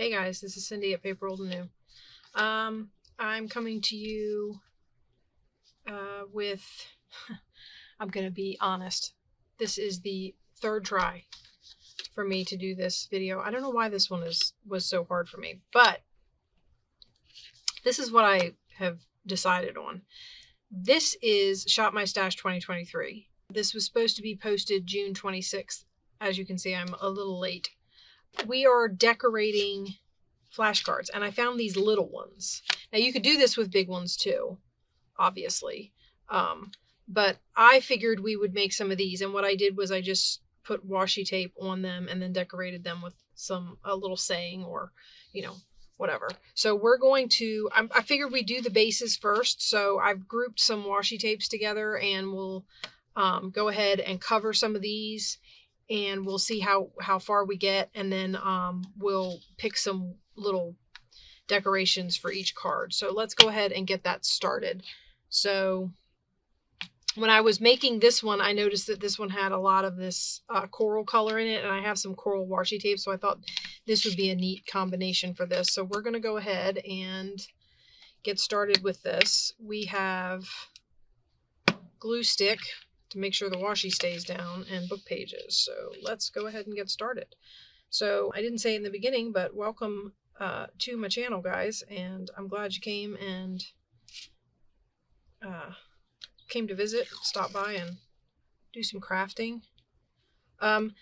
Hey guys, this is Cindy at Paper Old and New. I'm coming to you with, I'm going to be honest, this is the third try for me to do this video. I don't know why this one was so hard for me, but this is what I have decided on. This is Shop My Stash 2023. This was supposed to be posted June 26th. As you can see, I'm a little late. We are decorating flashcards, and I found these little ones. Now you could do this with big ones too, obviously, but I figured we would make some of these, and what I did was I just put washi tape on them and then decorated them with a little saying or whatever. So we're going to, I figured we'd do the bases first, so I've grouped some washi tapes together, and we'll go ahead and cover some of these, and we'll see how far we get, and then we'll pick some little decorations for each card. So let's go ahead and get that started. So when I was making this one, I noticed that this one had a lot of this coral color in it, and I have some coral washi tape, so I thought this would be a neat combination for this. So we're going to go ahead and get started with this. We have glue stick to make sure the washi stays down, and book pages. So let's go ahead and get started. So I didn't say it in the beginning, but welcome to my channel, guys, and I'm glad you came and came to visit, stop by and do some crafting. The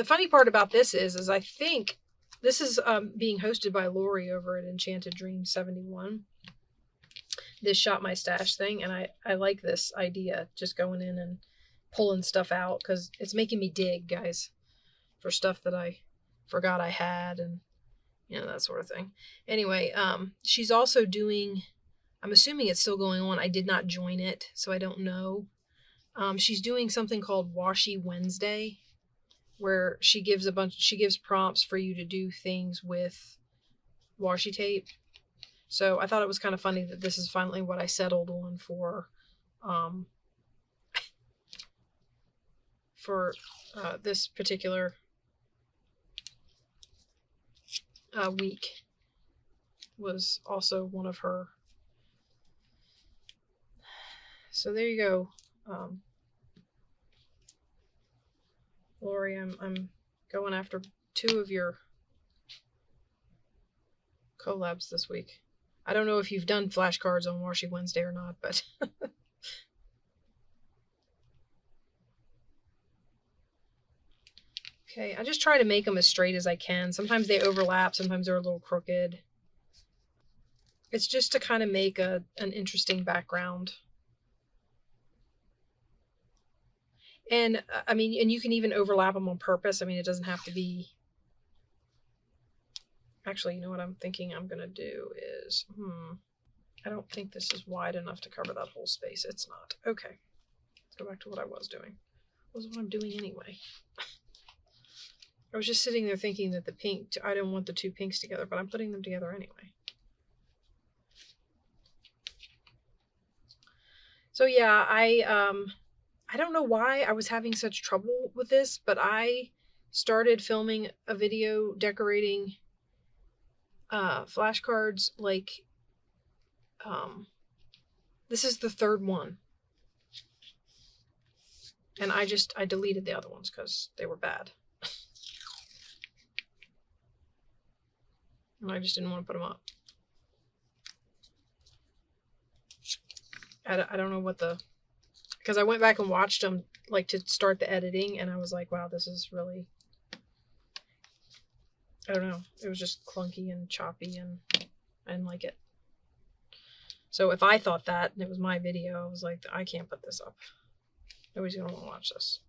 funny part about this is I think this is being hosted by Lorie over at Enchanted Dreams 71. This Shop My Stash thing, and I like this idea, just going in and pulling stuff out, because it's making me dig, guys, for stuff that I forgot I had, and that sort of thing. Anyway, she's also doing, I'm assuming it's still going on, I did not join it, so I don't know. She's doing something called Washi Wednesday, where she gives prompts for you to do things with washi tape. So I thought it was kind of funny that this is finally what I settled on for this particular week. Was also one of her. So there you go, Lorie. I'm going after 2 of your collabs this week. I don't know if you've done flashcards on Washi Wednesday or not, but okay, I just try to make them as straight as I can. Sometimes they overlap, sometimes they're a little crooked. It's just to kind of make an interesting background. And I mean, and you can even overlap them on purpose. I mean, it doesn't have to be. Actually, you know what I'm thinking I'm going to do is, I don't think this is wide enough to cover that whole space. It's not. Okay. Let's go back to what I was doing. What was what I'm doing anyway? I was just sitting there thinking that the pink, I didn't want the 2 pinks together, but I'm putting them together anyway. So yeah, I don't know why I was having such trouble with this, but I started filming a video decorating flashcards, like, this is the 3rd one. And I deleted the other ones because they were bad. And I just didn't want to put them up. I don't know what because I went back and watched them, like, to start the editing, and I was like, wow, this is really, I don't know, it was just clunky and choppy, and I didn't like it. So if I thought that, and it was my video, I was like, I can't put this up. Nobody's gonna want to watch this.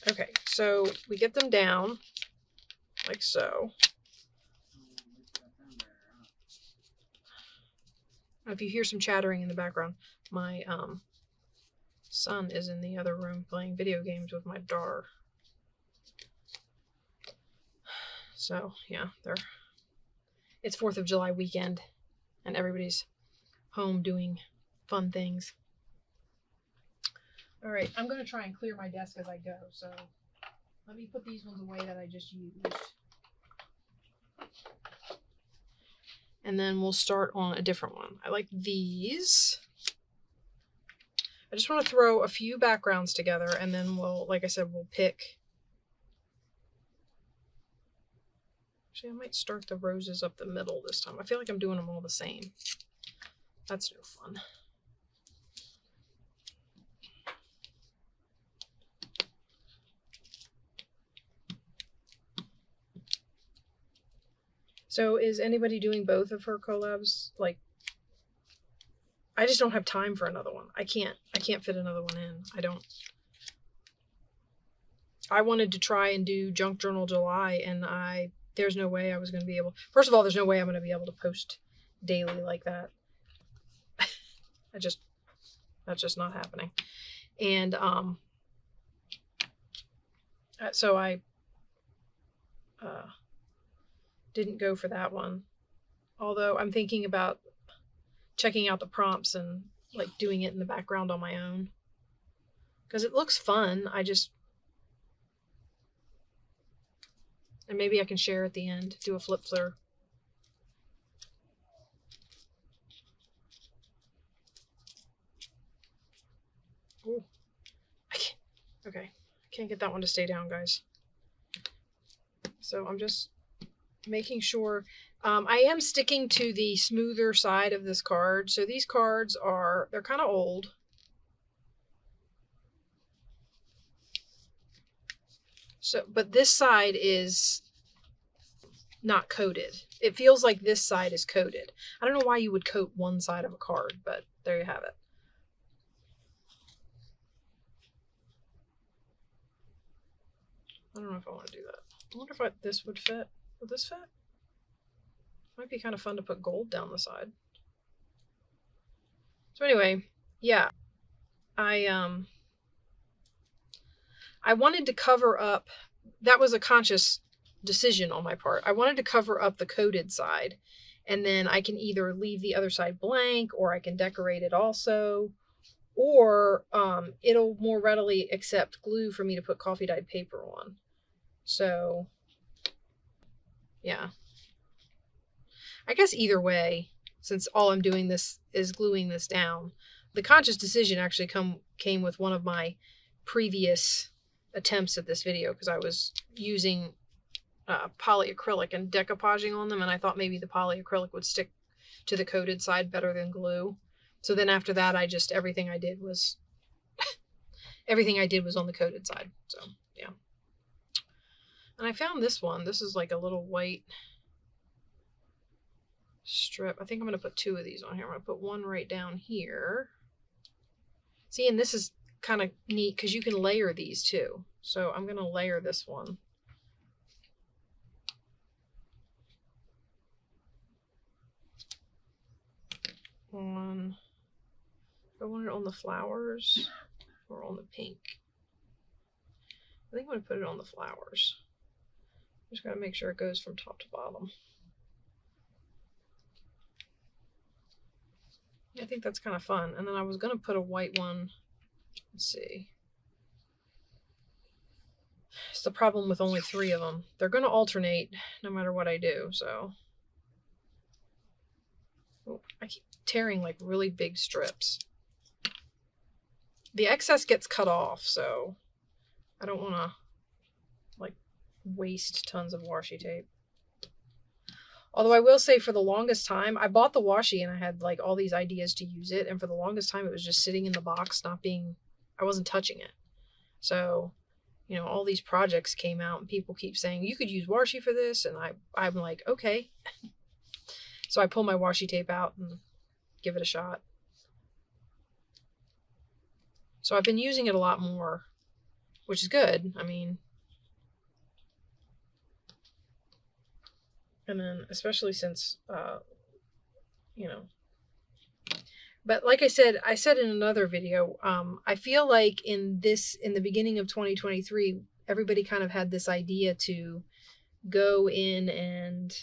Okay, so we get them down, like so. If you hear some chattering in the background, my son is in the other room playing video games with my daughter. So yeah, it's 4th of July weekend, and everybody's home doing fun things. All right, I'm going to try and clear my desk as I go, so Let me put these ones away that I just used. And then we'll start on a different one. I like these. I just want to throw a few backgrounds together, and then we'll, like I said, we'll pick. Actually, I might start the roses up the middle this time. I feel like I'm doing them all the same. That's no fun. So is anybody doing both of her collabs? Like, I just don't have time for another one. I can't fit another one in. I wanted to try and do Junk Journal July, and there's no way I was going to be able. First of all, there's no way I'm going to be able to post daily like that. That's just not happening. And so I didn't go for that one. Although I'm thinking about checking out the prompts and like doing it in the background on my own. Because it looks fun. And maybe I can share at the end, do a flip through. Oh, okay. I can't get that one to stay down, guys. So I'm just making sure. I am sticking to the smoother side of this card. So these cards they're kind of old. So, but this side is not coated. It feels like this side is coated. I don't know why you would coat one side of a card, but there you have it. I don't know if I want to do that. I wonder if this would fit. Would this fit? Might be kind of fun to put gold down the side. So anyway, yeah. I wanted to cover up, that was a conscious decision on my part. I wanted to cover up the coated side, and then I can either leave the other side blank, or I can decorate it also, or it'll more readily accept glue for me to put coffee dyed paper on. So yeah, I guess either way, since all I'm doing this is gluing this down, the conscious decision actually came with one of my previous attempts at this video, because I was using polyacrylic and decoupaging on them, and I thought maybe the polyacrylic would stick to the coated side better than glue. So then after that, everything I did was on the coated side. So yeah. And I found this one. This is like a little white strip. I think I'm going to put two of these on here. I'm going to put one right down here. See, and this is kind of neat because you can layer these too. So I'm going to layer this one. I want it on the flowers or on the pink. I think I'm going to put it on the flowers. Just got to make sure it goes from top to bottom. I think that's kind of fun. And then I was going to put a white one. Let's see. It's the problem with only 3 of them. They're going to alternate no matter what I do, so. Oh, I keep tearing like really big strips. The excess gets cut off, so I don't want to like waste tons of washi tape. Although I will say, for the longest time, I bought the washi and I had like all these ideas to use it, and for the longest time it was just sitting in the box, I wasn't touching it. So, you know, all these projects came out and people keep saying, you could use washi for this, and I'm like, okay. So I pull my washi tape out and give it a shot. So I've been using it a lot more, which is good. I mean, and then especially since, you know, but like I said in another video, I feel like in the beginning of 2023, everybody kind of had this idea to go in and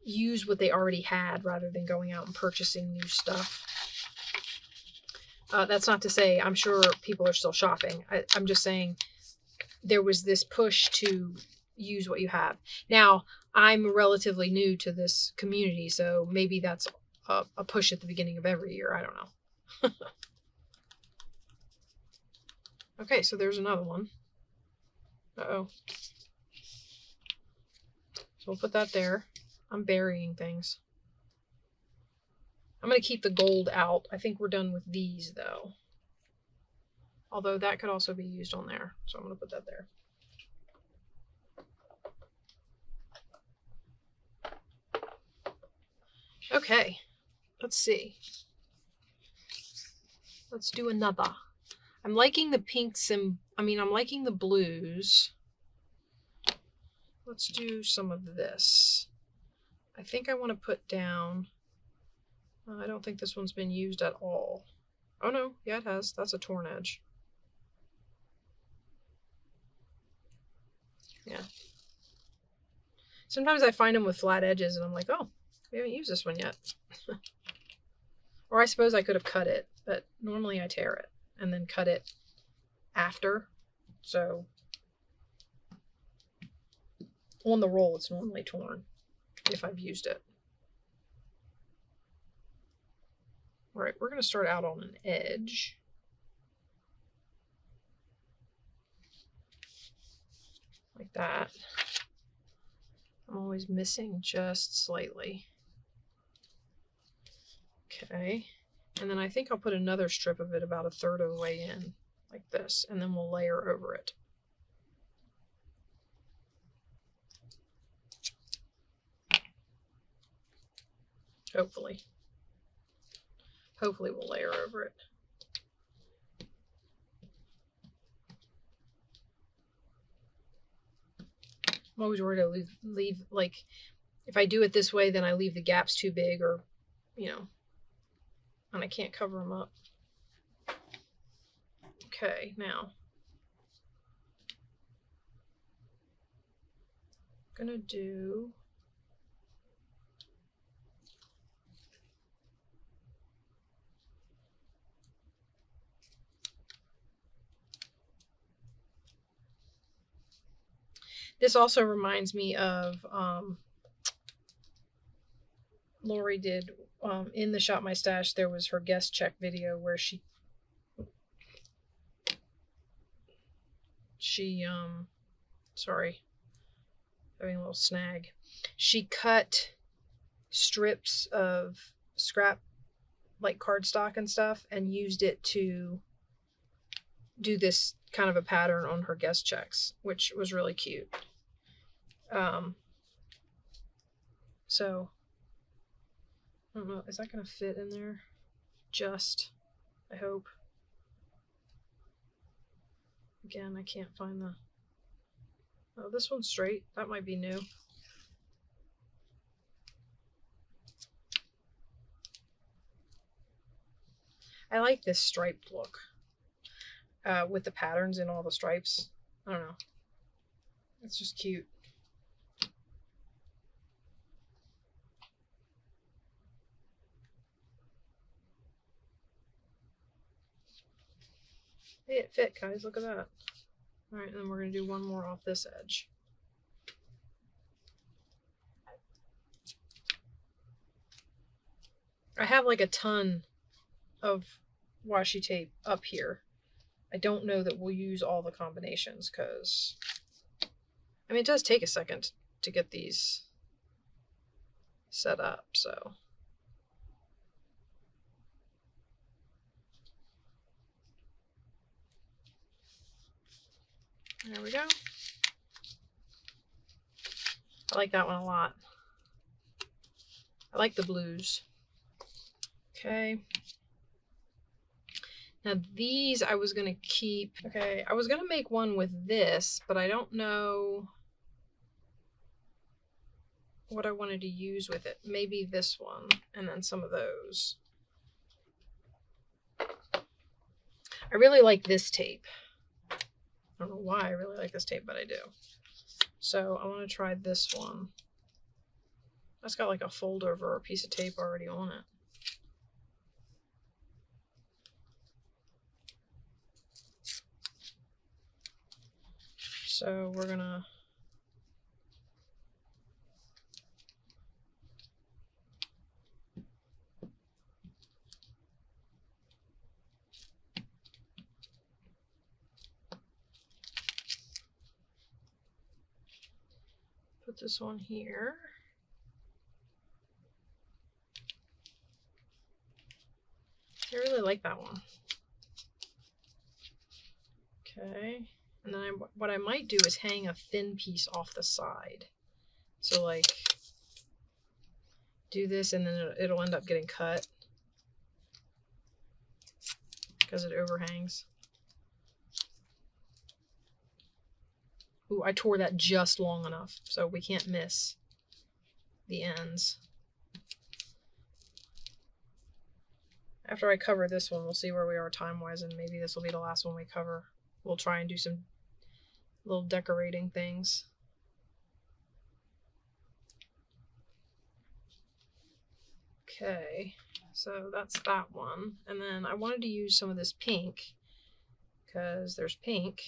use what they already had rather than going out and purchasing new stuff. That's not to say I'm sure people are still shopping. I'm just saying there was this push to use what you have. Now, I'm relatively new to this community, so maybe that's a push at the beginning of every year. I don't know. Okay, so there's another one. Uh-oh. So we'll put that there. I'm burying things. I'm going to keep the gold out. I think we're done with these, though. Although that could also be used on there. So I'm going to put that there. Okay. Let's see. Let's do another. I'm liking the pinks and... I'm liking the blues. Let's do some of this. I think I want to put down... I don't think this one's been used at all. Oh no, yeah it has. That's a torn edge. Yeah. Sometimes I find them with flat edges and I'm like, oh, we haven't used this one yet. Or I suppose I could have cut it, but normally I tear it and then cut it after. So on the roll it's normally torn if I've used it. All right, we're going to start out on an edge. Like that. I'm always missing just slightly. Okay. And then I think I'll put another strip of it about a third of the way in, like this, and then we'll layer over it. Hopefully. Hopefully we'll layer over it. I'm always worried to leave, like, if I do it this way, then I leave the gaps too big or, you know, and I can't cover them up. Okay, now. I'm gonna do... This also reminds me of Lorie did in the Shop My Stash. There was her guest check video where she sorry, having a little snag. She cut strips of scrap like cardstock and stuff and used it to do this kind of a pattern on her guest checks, which was really cute. So I don't know, is that going to fit in there? Just, I hope. Again, I can't find the... Oh, this one's straight. That might be new. I like this striped look. With the patterns in all the stripes. I don't know. It's just cute. Hey, it fit, guys. Look at that. Alright, and then we're going to do one more off this edge. I have like a ton of washi tape up here. I don't know that we'll use all the combinations because, I mean, it does take a second to get these set up, so. There we go. I like that one a lot. I like the blues. Okay. Now these I was going to keep. Okay, I was going to make one with this, but I don't know what I wanted to use with it. Maybe this one and then some of those. I really like this tape. I don't know why I really like this tape, but I do. So I want to try this one. That's got like a fold over or a piece of tape already on it. So we're gonna put this one here. I really like that one. Okay, and then what I might do is hang a thin piece off the side. So like, do this and then it'll end up getting cut because it overhangs. Ooh, I tore that just long enough, so we can't miss the ends. After I cover this one, we'll see where we are time-wise, and maybe this will be the last one we cover. We'll try and do some little decorating things. Okay, so that's that one. And then I wanted to use some of this pink, because there's pink.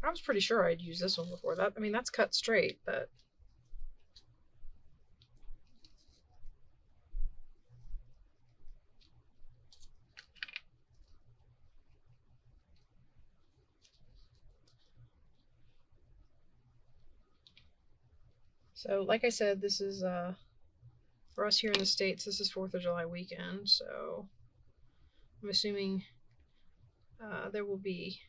I was pretty sure I'd used this one before. That, I mean, that's cut straight, but... So, like I said, this is, for us here in the States, this is 4th of July weekend, so I'm assuming there will be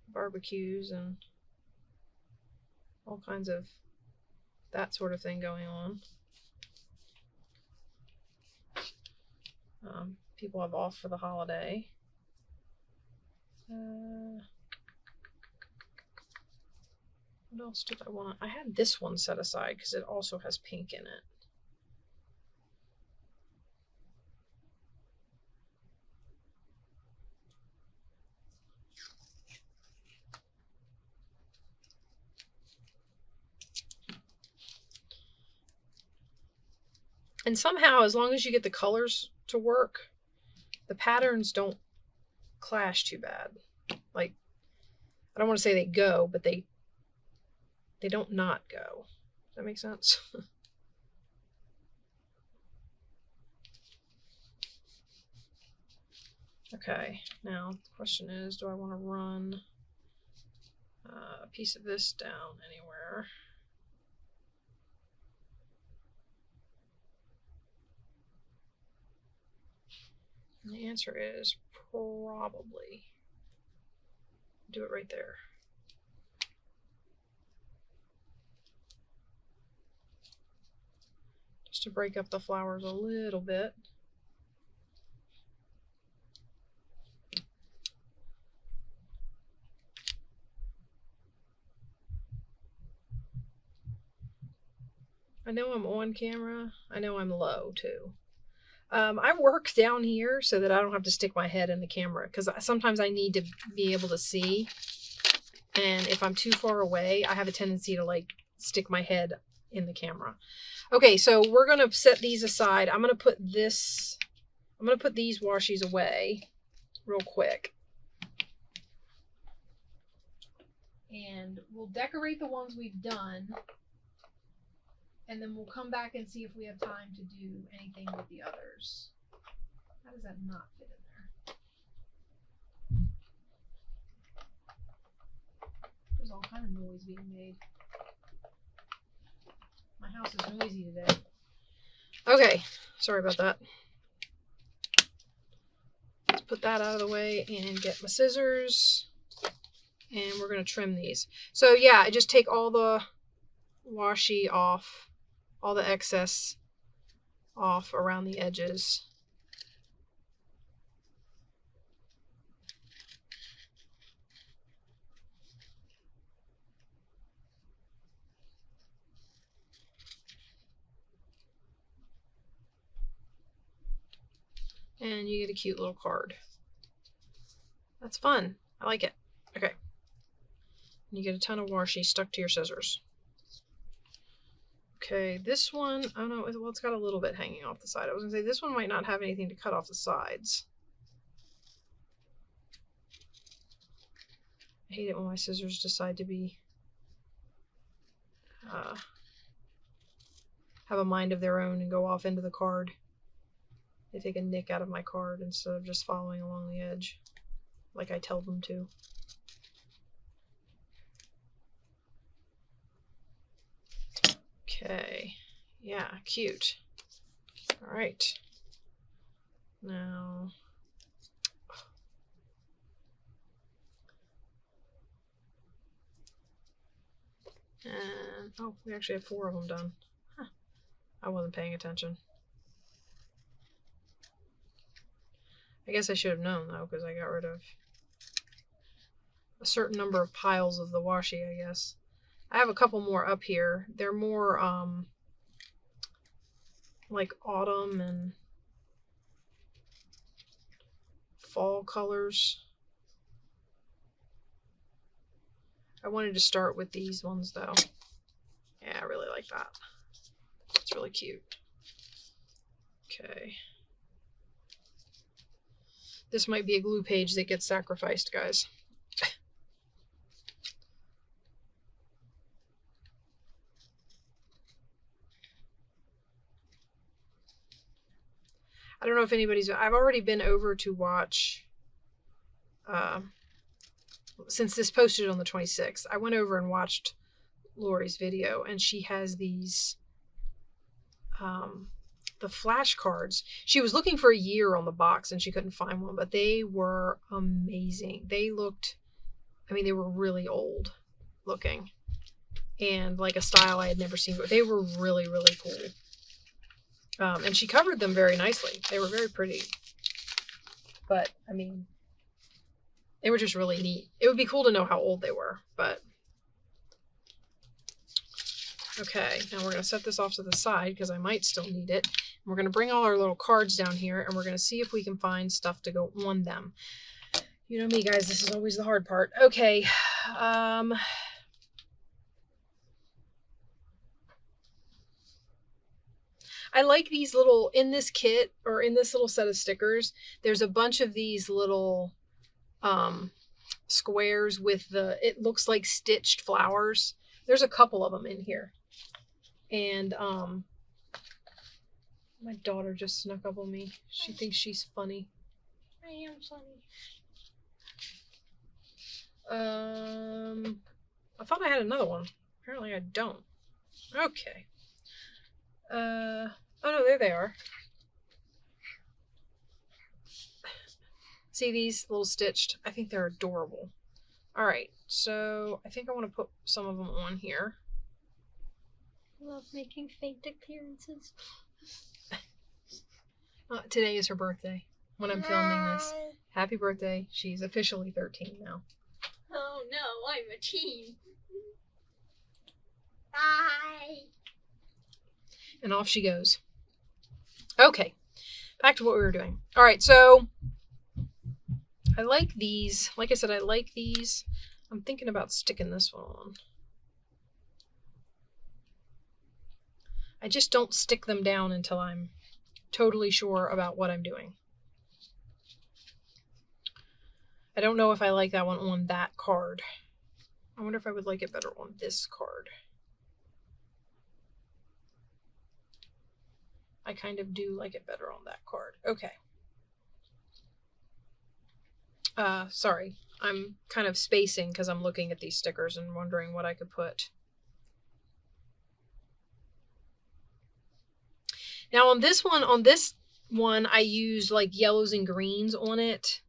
barbecues and all kinds of that sort of thing going on. People have off for the holiday. What else did I want? I had this one set aside because it also has pink in it. And somehow, as long as you get the colors to work, the patterns don't clash too bad. Like, I don't want to say they go, but they don't not go. Does that make sense? Okay, now the question is, do I want to run a piece of this down anywhere? And the answer is probably do it right there. Just to break up the flowers a little bit. I know I'm on camera. I know I'm low too. I work down here so that I don't have to stick my head in the camera because sometimes I need to be able to see. And if I'm too far away, I have a tendency to like stick my head in the camera. Okay, so we're going to set these aside. I'm going to put these washies away real quick. And we'll decorate the ones we've done. And then we'll come back and see if we have time to do anything with the others. How does that not fit in there? There's all kind of noise being made. My house is noisy today. Okay, sorry about that. Let's put that out of the way and get my scissors. And we're going to trim these. So yeah, I just take all the washi off. All the excess off around the edges. And you get a cute little card. That's fun. I like it. Okay. And you get a ton of washi stuck to your scissors. Okay, this one, oh no, well, it's got a little bit hanging off the side. I was gonna say this one might not have anything to cut off the sides. I hate it when my scissors decide to be have a mind of their own and go off into the card. They take a nick out of my card instead of just following along the edge like I tell them to. Okay, yeah, cute. All right, now and oh, we actually have 4 of them done. Huh. I wasn't paying attention. I guess I should have known though, because I got rid of a certain number of piles of the washi, I guess. I have a couple more up here. They're more like autumn and fall colors. I wanted to start with these ones though. Yeah, I really like that. It's really cute. Okay. This might be a glue page that gets sacrificed, guys. I don't know if anybody's... I've already been over to watch... since this posted on the 26th, I went over and watched Lorie's video, and she has these... the flashcards. She was looking for a year on the box, and she couldn't find one, but they were amazing. They looked... I mean, they were really old looking. And like a style I had never seen, but they were really, really cool. And she covered them very nicely. They were very pretty. But, I mean, they were just really neat. It would be cool to know how old they were, but... Okay, now we're going to set this off to the side because I might still need it. We're going to bring all our little cards down here, and we're going to see if we can find stuff to go on them. You know me, guys. This is always the hard part. Okay. I like these little, in this kit, or in this little set of stickers, there's a bunch of these little squares with the, it looks like stitched flowers. There's a couple of them in here. And my daughter just snuck up on me. She thinks she's funny. I am funny. I thought I had another one. Apparently I don't. Okay. Oh no, there they are. See these little stitched? I think they're adorable. All right, so I think I want to put some of them on here. I love making faint appearances. Today is her birthday when I'm filming this. Happy birthday. She's officially 13 now. Oh no, I'm a teen. Bye. And off she goes. Okay, back to what we were doing. All right, so I like these. Like I said, I like these. I'm thinking about sticking this one on. I just don't stick them down until I'm totally sure about what I'm doing. I don't know if I like that one on that card. I wonder if I would like it better on this card. I kind of do like it better on that card. Okay. Sorry. I'm kind of spacing because I'm looking at these stickers and wondering what I could put. Now on this one, I used like yellows and greens on it,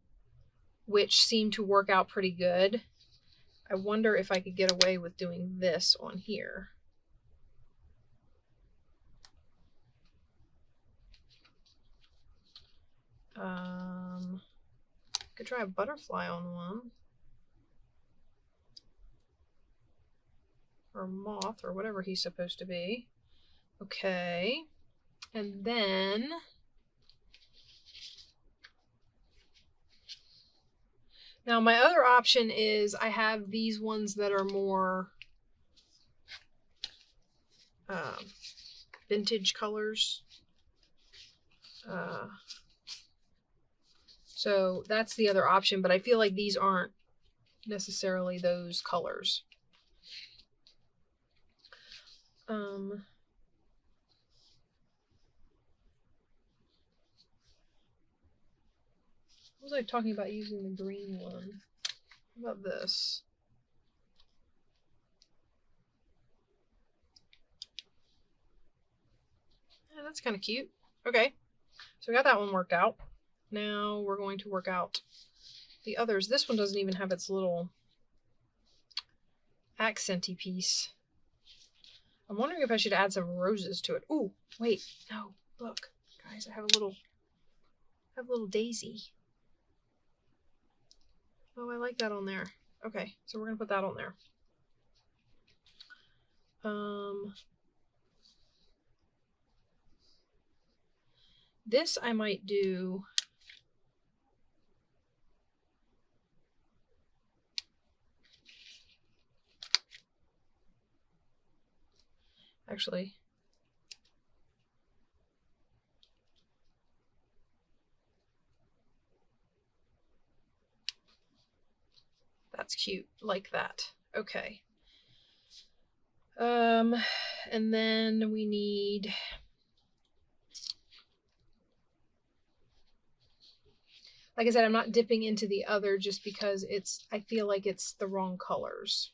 which seemed to work out pretty good. I wonder if I could get away with doing this on here. Could try a butterfly on one. Or moth, or whatever he's supposed to be. Okay. And then... Now my other option is I have these ones that are more... vintage colors. So that's the other option, but I feel like these aren't necessarily those colors. What was I talking about using the green one? How about this? Yeah, that's kind of cute. Okay, so we got that one worked out. Now we're going to work out the others. This one doesn't even have its little accenty piece. I'm wondering if I should add some roses to it. Ooh, wait, no, look, guys, I have a little daisy. Oh, I like that on there. Okay, so we're gonna put that on there. This I might do. Actually, that's cute, like that. Okay. And then we need, like I said, I'm not dipping into the other just because I feel like it's the wrong colors.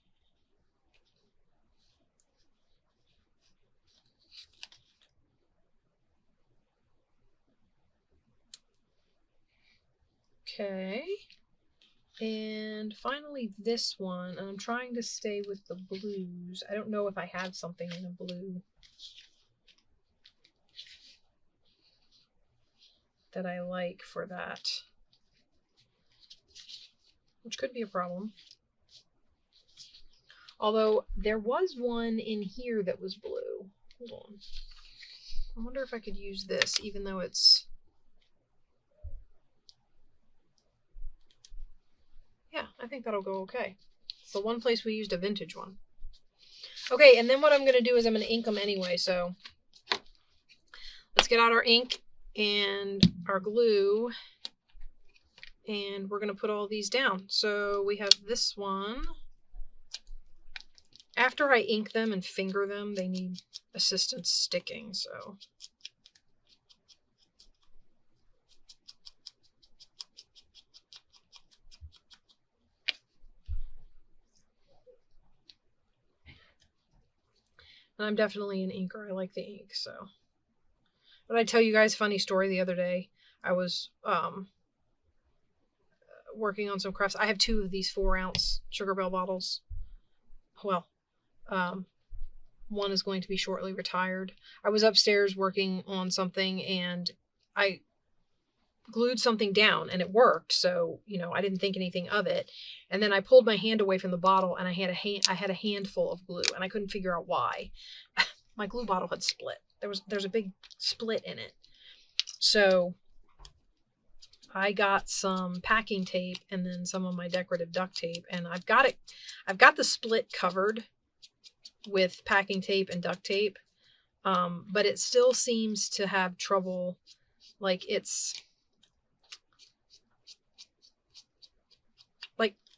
Okay. And finally this one, and I'm trying to stay with the blues. I don't know if I have something in a blue that I like for that, which could be a problem. Although there was one in here that was blue. Hold on. I wonder if I could use this, even though it's... Yeah, I think that'll go okay. It's the one place we used a vintage one. Okay, and then what I'm going to do is I'm going to ink them anyway, so let's get out our ink and our glue, and we're going to put all these down. So we have this one. After I ink them and finger them, they need assistance sticking, so... And I'm definitely an inker. I like the ink, so... But I tell you guys a funny story the other day. I was working on some crafts. I have 2 of these 4-ounce Sugar Bell bottles. Well, one is going to be shortly retired. I was upstairs working on something and I glued something down and it worked, so I didn't think anything of it. And then I pulled my hand away from the bottle and I had a handful of glue and I couldn't figure out why. My glue bottle had split. There's a big split in it. So I got some packing tape and then some of my decorative duct tape, and I've got the split covered with packing tape and duct tape, but it still seems to have trouble. Like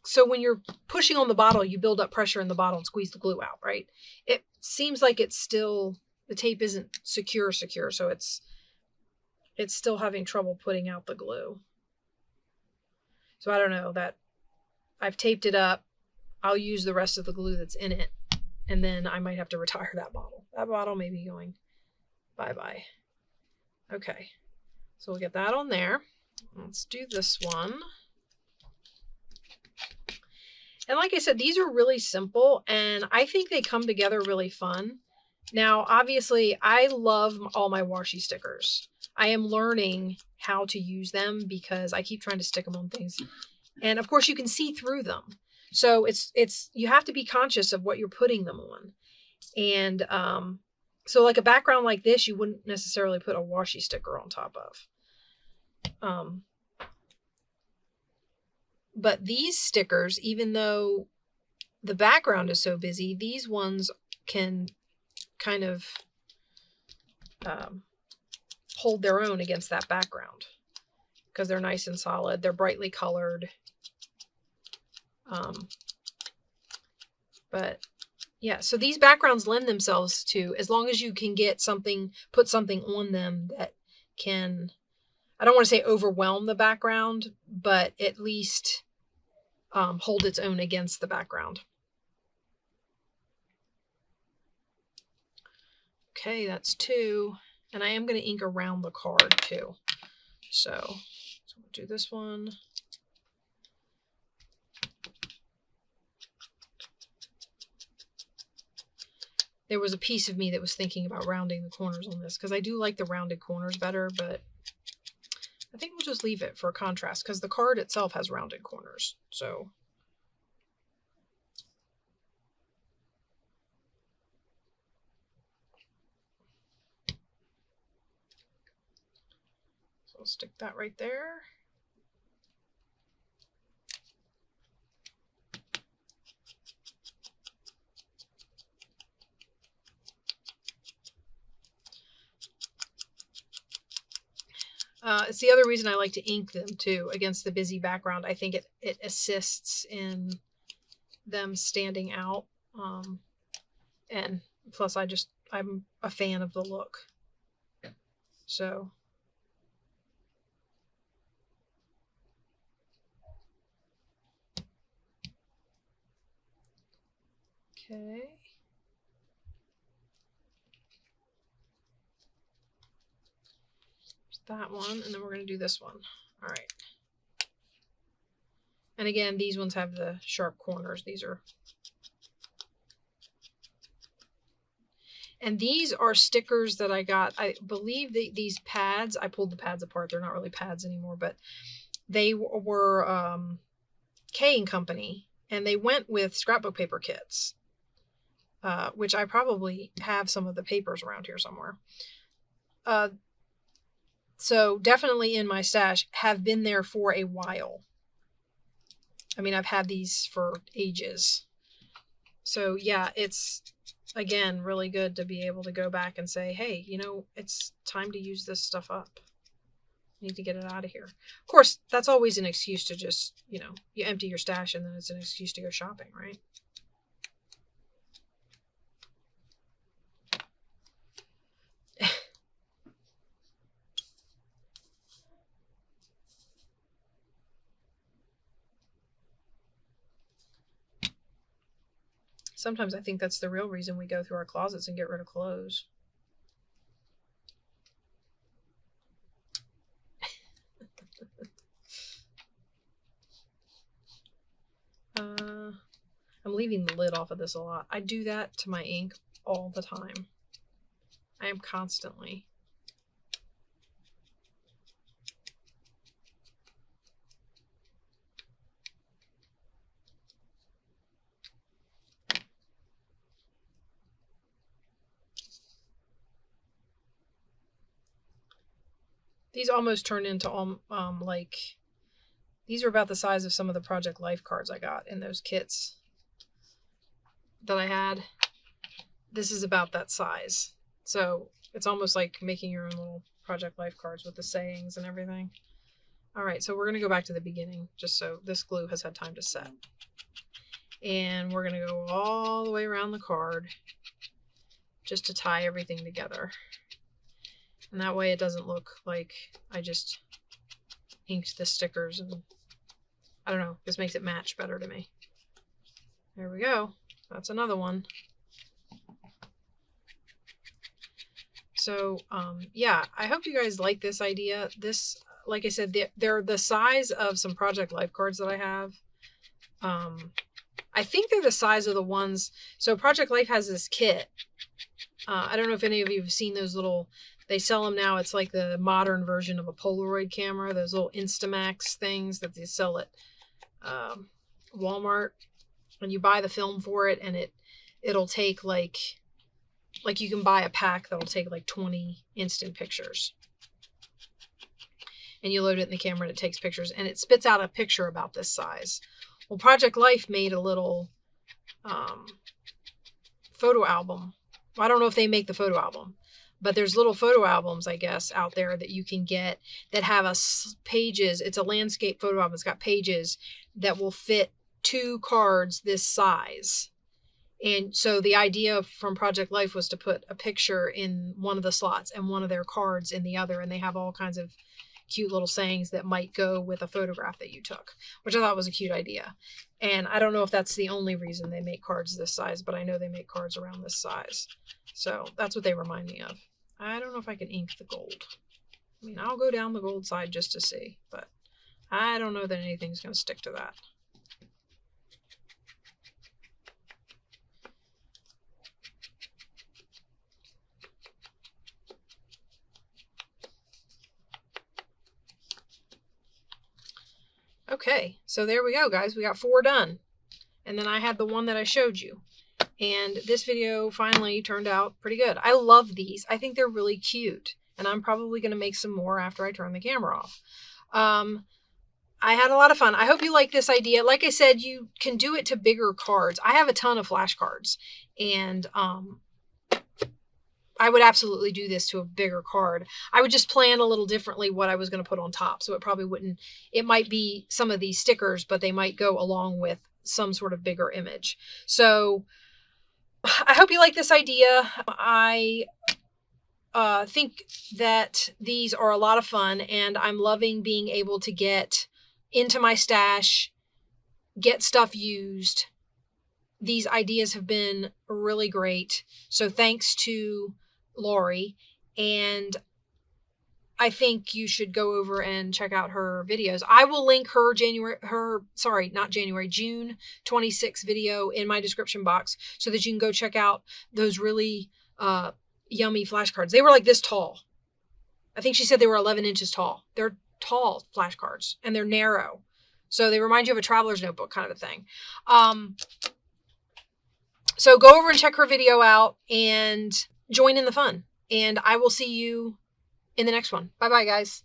so when you're pushing on the bottle, you build up pressure in the bottle and squeeze the glue out, right? It seems like the tape isn't secure, so it's still having trouble putting out the glue. So I don't know, that I've taped it up. I'll use the rest of the glue that's in it, and then I might have to retire that bottle. That bottle may be going bye-bye. Okay, so we'll get that on there. Let's do this one. And like I said, these are really simple, and I think they come together really fun. Now, obviously, I love all my washi stickers. I am learning how to use them because I keep trying to stick them on things. And of course, you can see through them. So you have to be conscious of what you're putting them on. And so like a background like this, you wouldn't necessarily put a washi sticker on top of. But these stickers, even though the background is so busy, these ones can kind of hold their own against that background because they're nice and solid. They're brightly colored. But yeah, so these backgrounds lend themselves to, as long as you can get something, put something on them that can, I don't want to say overwhelm the background, but at least hold its own against the background. Okay, that's 2. And I am going to ink around the card too. So we'll do this one. There was a piece of me that was thinking about rounding the corners on this because I do like the rounded corners better, but I think we'll just leave it for contrast because the card itself has rounded corners. So I'll stick that right there. It's the other reason I like to ink them too against the busy background. I think it assists in them standing out. And plus I'm a fan of the look. So okay. That one, and then we're going to do this one. All right. And again, these ones have the sharp corners. And these are stickers that I got. I believe these pads, I pulled the pads apart. They're not really pads anymore, but they were K & Company, and they went with scrapbook paper kits, which I probably have some of the papers around here somewhere. So definitely in my stash, have been there for a while. I mean, I've had these for ages. So yeah, it's, again, really good to be able to go back and say, hey, you know, it's time to use this stuff up. Need to get it out of here. Of course, that's always an excuse to just, you know, you empty your stash and then it's an excuse to go shopping, right? Sometimes I think that's the real reason we go through our closets and get rid of clothes. I'm leaving the lid off of this a lot. I do that to my ink all the time. I am constantly. These almost turned into like, these are about the size of some of the Project Life cards I got in those kits that I had. This is about that size. So it's almost like making your own little Project Life cards with the sayings and everything. All right, so we're going to go back to the beginning just so this glue has had time to set. And we're going to go all the way around the card just to tie everything together. And that way it doesn't look like I just inked the stickers, and I don't know, this makes it match better to me. There we go. That's another one. So yeah, I hope you guys like this idea. This, like I said, they're the size of some Project Life cards that I have. I think they're the size of the ones. So Project Life has this kit. I don't know if any of you have seen those little, they sell them now. It's like the modern version of a Polaroid camera, those little Instamax things that they sell at Walmart. And you buy the film for it, and it'll take like you can buy a pack that'll take like 20 instant pictures. And you load it in the camera and it takes pictures, and it spits out a picture about this size. Well, Project Life made a little photo album I don't know if they make the photo album, but there's little photo albums, I guess, out there that you can get that have pages. It's a landscape photo album. It's got pages that will fit 2 cards this size. And so the idea from Project Life was to put a picture in one of the slots and one of their cards in the other. And they have all kinds of cute little sayings that might go with a photograph that you took, which I thought was a cute idea. And I don't know if that's the only reason they make cards this size, but I know they make cards around this size. So that's what they remind me of. I don't know if I can ink the gold. I mean, I'll go down the gold side just to see, but I don't know that anything's going to stick to that. Okay, so there we go, guys. We got 4 done. And then I had the one that I showed you. And this video finally turned out pretty good. I love these. I think they're really cute. And I'm probably going to make some more after I turn the camera off. I had a lot of fun. I hope you like this idea. Like I said, you can do it to bigger cards. I have a ton of flashcards. And I would absolutely do this to a bigger card. I would just plan a little differently what I was going to put on top. So it probably wouldn't, it might be some of these stickers, but they might go along with some sort of bigger image. So I hope you like this idea. I think that these are a lot of fun, and I'm loving being able to get into my stash, get stuff used. These ideas have been really great. So thanks to Lorie, and I think you should go over and check out her videos. I will link her June 26 video in my description box so that you can go check out those really yummy flashcards. They were like this tall. I think she said they were 11 inches tall. They're tall flashcards, and they're narrow. So they remind you of a traveler's notebook kind of a thing. So go over and check her video out and join in the fun. And I will see you in the next one. Bye-bye, guys.